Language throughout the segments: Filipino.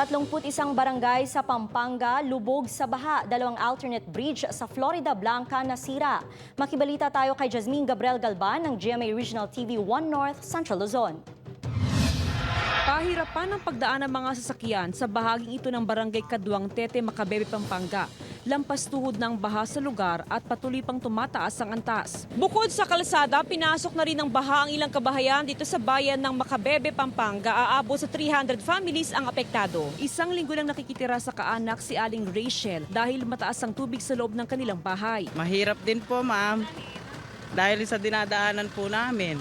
31 barangay sa Pampanga lubog sa baha, dalawang alternate bridge sa Florida Blanca nasira. Makibalita tayo kay Jasmine Gabriel Galban ng GMA Regional TV 1 North, Central Luzon. Pahirapan ang pagdaan ng mga sasakyan sa bahaging ito ng Barangay Kaduang Tete, Macabebe, Pampanga. Lampas tuhod ng baha sa lugar at patuloy pang tumataas ang antas. Bukod sa kalsada, pinasok na rin ng baha ang ilang kabahayan dito sa bayan ng Macabebe, Pampanga. Aabot sa 300 families ang apektado. Isang linggo lang nakikitira sa kaanak si Aling Rachel dahil mataas ang tubig sa loob ng kanilang bahay. Mahirap din po, ma'am, dahil sa dinadaanan po namin.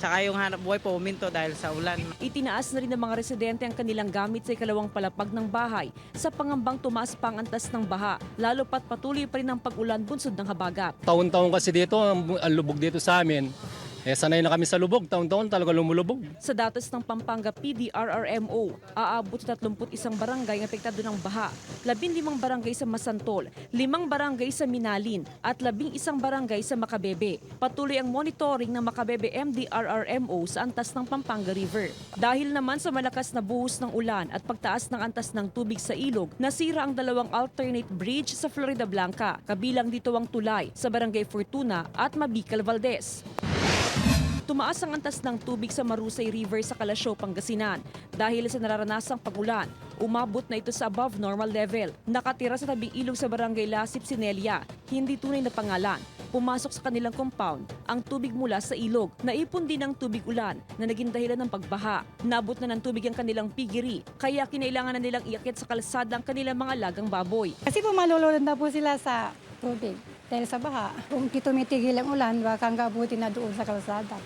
Tsaka yung hanap buhay po uminto dahil sa ulan. Itinaas na rin ng mga residente ang kanilang gamit sa ikalawang palapag ng bahay sa pangambang tumaas pa ang antas ng baha, lalo pat patuloy pa rin ang pag-ulan bunsod ng habagat. Taon-taon kasi dito, ang lubog dito sa amin. Sanay na kami sa lubog, taon-taon talaga lumulubog. Sa datos ng Pampanga PDRRMO, aabot sa 31 barangay ang apektado ng baha, 15 barangay sa Masantol, 5 barangay sa Minalin at 11 barangay sa Macabebe. Patuloy ang monitoring ng Macabebe MDRRMO sa antas ng Pampanga River. Dahil naman sa malakas na buhos ng ulan at pagtaas ng antas ng tubig sa ilog, nasira ang dalawang alternate bridge sa Florida Blanca, kabilang dito ang tulay sa Barangay Fortuna at Mabical Valdez. Tumaas ang antas ng tubig sa Marusay River sa Kalasyaw, Pangasinan. Dahil sa nararanasang pagulan, umabot na ito sa above normal level. Nakatira sa tabing ilog sa Barangay Lasip, Sinelia, hindi tunay na pangalan. Pumasok sa kanilang compound ang tubig mula sa ilog. Naipon din ang tubig ulan na naging dahilan ng pagbaha. Nabot na ng tubig ang kanilang pigiri, kaya kinailangan na nilang iakyat sa kalsada ang kanilang mga alagang baboy. Kasi po malulunod na po sila sa tubig dahil sa baha. Kung di tumitigil ang ulan, baka hanggang abutin na doon sa kalsada.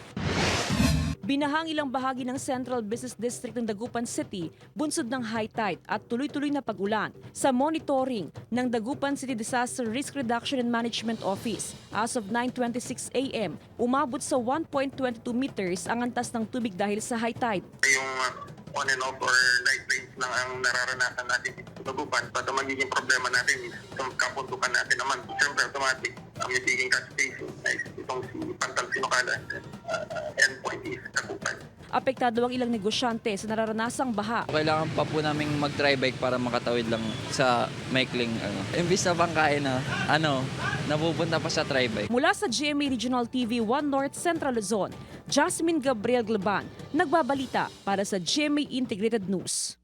Binahang ilang bahagi ng Central Business District ng Dagupan City, bunsod ng high tide at tuloy-tuloy na pag-ulan. Sa monitoring ng Dagupan City Disaster Risk Reduction and Management Office, as of 9:26 a.m., umabot sa 1.22 meters ang antas ng tubig dahil sa high tide. Yung on and off or light rains lang ang nararanasan natin sa Dagupan. But ang magiging problema natin is itong kapuntukan natin naman. Siyempre, automatic ang magiging catch station is itong si Pantal Sinukalan. Endpoint is Dagupan. Apektado ang ilang negosyante sa nararanasang baha. Kailangan pa po namin mag-dry bike para makatawid lang sa maikling imbis na bangkain na napupunta pa sa dry bike. Mula sa GMA Regional TV 1 North, Central Luzon, Jasmine Gabriel Galban, nagbabalita para sa GMA Integrated News.